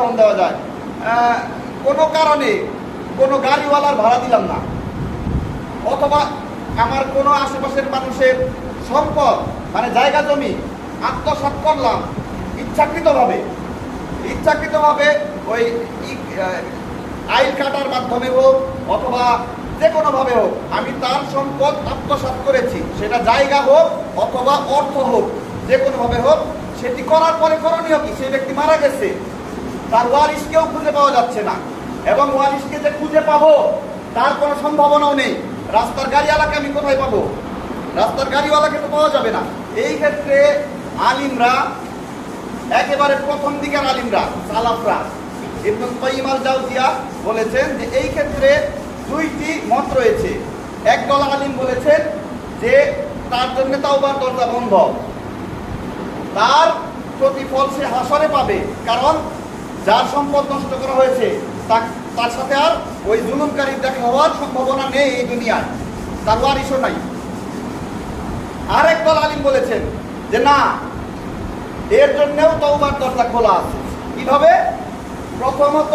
উদাহরণ দেওয়া যায়। কোনো কারণে কোনো গাড়িওয়ালার ভাড়া দিলাম না, অথবা আমার কোনো আশেপাশের মানুষের সম্পদ মানে জায়গা জমি আত্মসাৎ করলাম ইচ্ছাকৃতভাবে ওই আইল কাটার মাধ্যমে হোক অথবা যে কোনোভাবে হোক আমি তার সম্পদ আত্মসাৎ করেছি, সেটা জায়গা হোক অথবা অর্থ হোক, যে কোনোভাবে হোক, সেটি করার পরে করণীয় কি? সেই ব্যক্তি মারা গেছে, তার ওয়ারিশকেও খুঁজে পাওয়া যাচ্ছে না, এবং ওয়ারিশকে যে খুঁজে পাবো তার কোনো সম্ভাবনাও নেই। রাস্তার গাড়িওয়ালাকে আমি কোথায় পাবো? রাস্তার গাড়িওয়ালাকে তো পাওয়া যাবে না। এই ক্ষেত্রে আলিমরা, একেবারে প্রথম দিকের আলিমরা, সালাফরা, ইবনুল কাইয়িম আল জাওজিয়া বলেছেন যে এই ক্ষেত্রে দুইটি মত রয়েছে। একদল আলিম বলেছেন যে তার জন্য তাওবার দরজা বন্ধ, তার প্রতিফল সে হাসরে পাবে, কারণ যার সম্পদ নষ্ট করা হয়েছে তার সাথে আর ওই জুলুমকারীর দেখা হওয়ার সম্ভাবনা নেই এই দুনিয়ায়, তার ওয়ারিশও নাই। আর একদল আলিম বলেছেন যে না, এর জন্যও তওবার দরজা খোলা আছে। কিভাবে? প্রথমত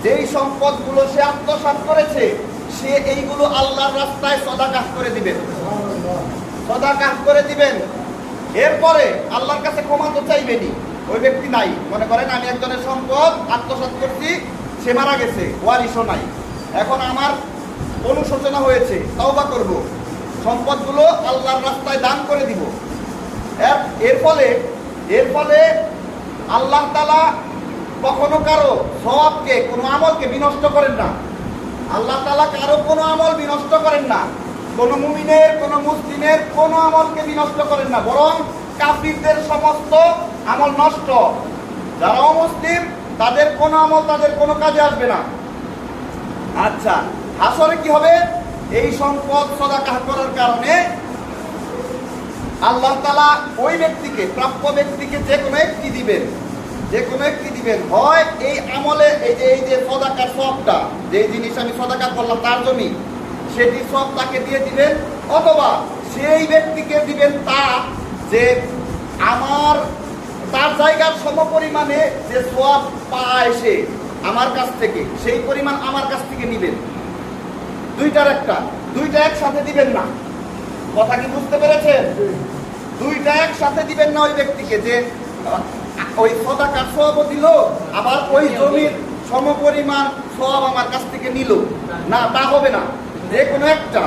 যেই সম্পদগুলো সে আত্মসাৎ করেছে সে এইগুলো আল্লাহর রাস্তায় সদাকাহ করে দিবেন। এরপরে আল্লাহর কাছে ক্ষমা তো চাইবেনি, ওই ব্যক্তি নাই, মনে করেন আমি একজনের সম্পদ আত্মসাৎ করছি, সে মারা গেছে, ওয়ারিশও নাই, এখন আমার অনুশোচনা হয়েছে, তওবা করব, সম্পদগুলো আল্লাহর রাস্তায় দান করে দিব। এর ফলে আল্লাহ তাআলা কখনো কারো সওয়াবকে, কোনো আমলকে বিনষ্ট করেন না। আল্লাহ তাআলা কারো কোনো আমল বিনষ্ট করেন না, কোনো মুমিনের, কোনো মুসলিমের কোনো আমলকে বিনষ্ট করেন না, বরং কাফিরদের সমস্ত আমল নষ্ট। যারা অমুসলিম তাদের কোনো আমল তাদের কোনো কাজে আসবে না। আচ্ছা, হাসরে কি হবে? এই সম্পদ সদাকাহ করার কারণে আল্লাহ তাআলা ওই ব্যক্তিকে, প্রাপ্য ব্যক্তিকে যে কোনো একটি দিবেন, হয় এই আমলে এই যে সদাকার সবটা, যে জিনিস আমি সদাকা করলাম তার জমি, সেটি সব তাকে দিয়ে দিবেন, অথবা সেই ব্যক্তিকে দিবেন যে তার জায়গার সমপরিমাণে যে সওয়াব পায় সে আমার কাছ থেকে, সেই পরিমাণ আমার কাছ থেকে নিবেন। দুইটা একসাথে দিবেন না। কথা কি বুঝতে পেরেছেন? দুইটা একসাথে দিবেন না ওই ব্যক্তিকে, যে ওই সদাকার সওয়াবও দিল আবার ওই জমির সমপরিমাণ সওয়াব আমার কাছ থেকে নিল না, তা হবে না, যে কোনো একটা।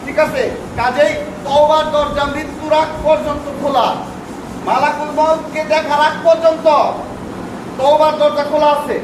ঠিক আছে? কাজেই তওবার দরজা মৃত্যুর আগ পর্যন্ত খোলা, মালাকুল মউতকে দেখার আগ পর্যন্ত তওবার দরজা খোলা আছে।